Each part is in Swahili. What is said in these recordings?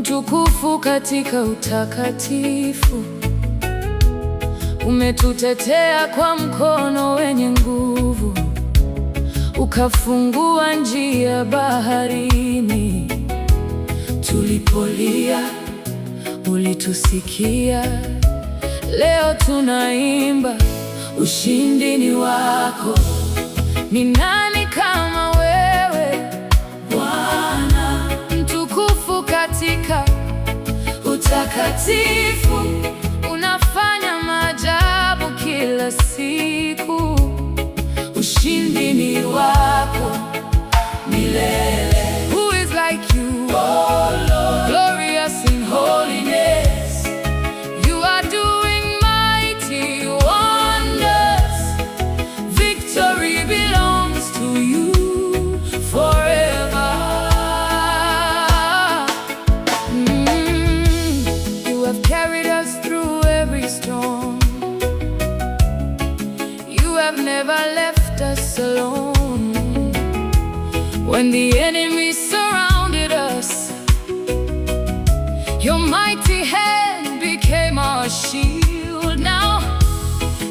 mtukufu katika utakatifu. Umetutetea kwa mkono wenye nguvu, ukafungua njia baharini. Tulipolia ulitusikia, leo tunaimba ushindi ni wako. Ni nani kama wewe Bwana, mtukufu katika utakatifu. Unafanya maajabu kila siku, ushindi ni wako milele. Who is like you, oh Lord, glorious in holiness. You are doing mighty wonders. Victory belongs to you forever. You have carried us through every storm. You have never left us alone. When the enemy surrounded us, your mighty hand became our shield. Now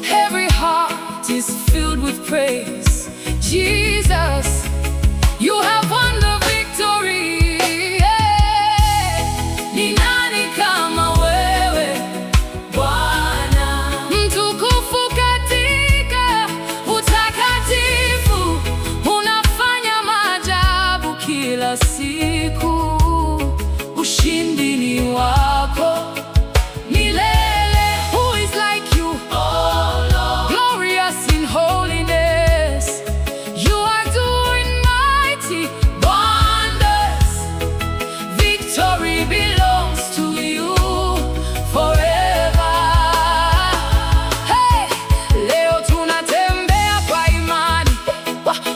every heart is filled with praise. Jesus, you have won the victory. Yeah. Ni nani kama wewe Bwana, mtukufu katika utakatifu. Unafanya maajabu kila siku, ushindi ni wako milele. Who is like you, oh Lord, glorious in holiness. You are doing mighty wonders. Victory belongs to you forever. Hey, leo tunatembea kwa imani,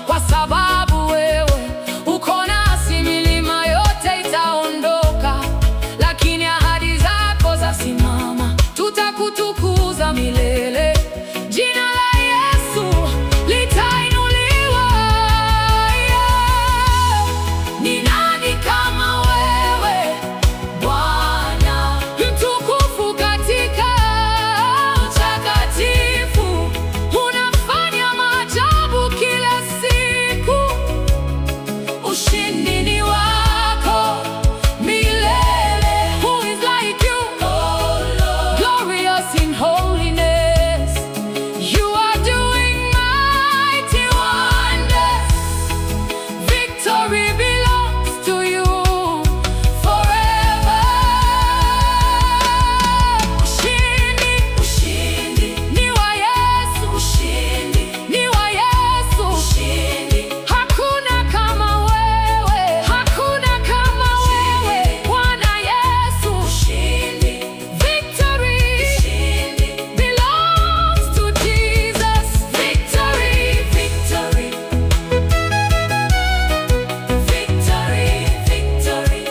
kwa sababu wewe uko nasi. Milima yote itaondoka, lakini ahadi zako zasimama. Tutakutukuza milele, jina la Yesu litainuliwa. Yeah. Ni nani kama wewe Bwana, mtukufu katika utakatifu. Unafanya maajabu kila siku, ushindi ni wako milele. Who is like you, oh Lord, glorious in holiness. You are doing mighty wonders. Victory belongs to you forever. Ushindi ni wa Yesu, ushindi ni wa Yesu, ushindi. Hakuna kama wewe, hakuna kama wewe Bwana Yesu. Ushindi, victory belongs to Jesus. Victory, victory, victory,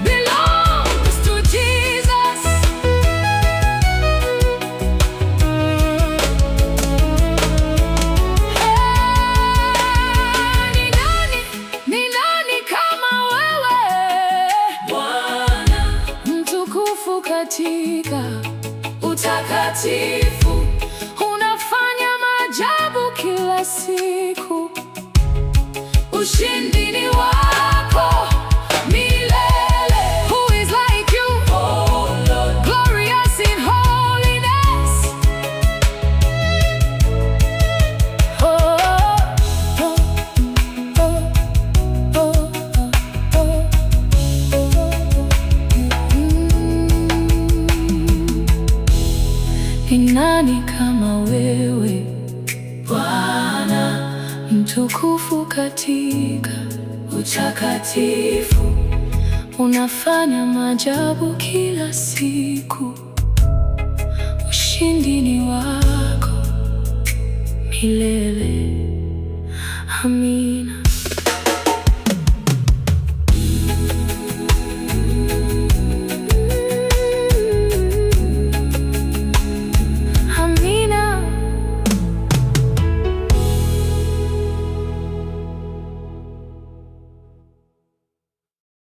belongs to Jesus. Ni nani kama wewe Bwana, mtukufu katika utakatifu. Unafanya maajabu kila siku, ushindi ni wako milele. Who is like you, oh Lord, glorious in holiness. Oh, oh, oh, oh, oh, oh. Ni nani kama wewe Bwana, mtukufu katika utakatifu. Unafanya maajabu kila siku, ushindi ni wako milele. Amina.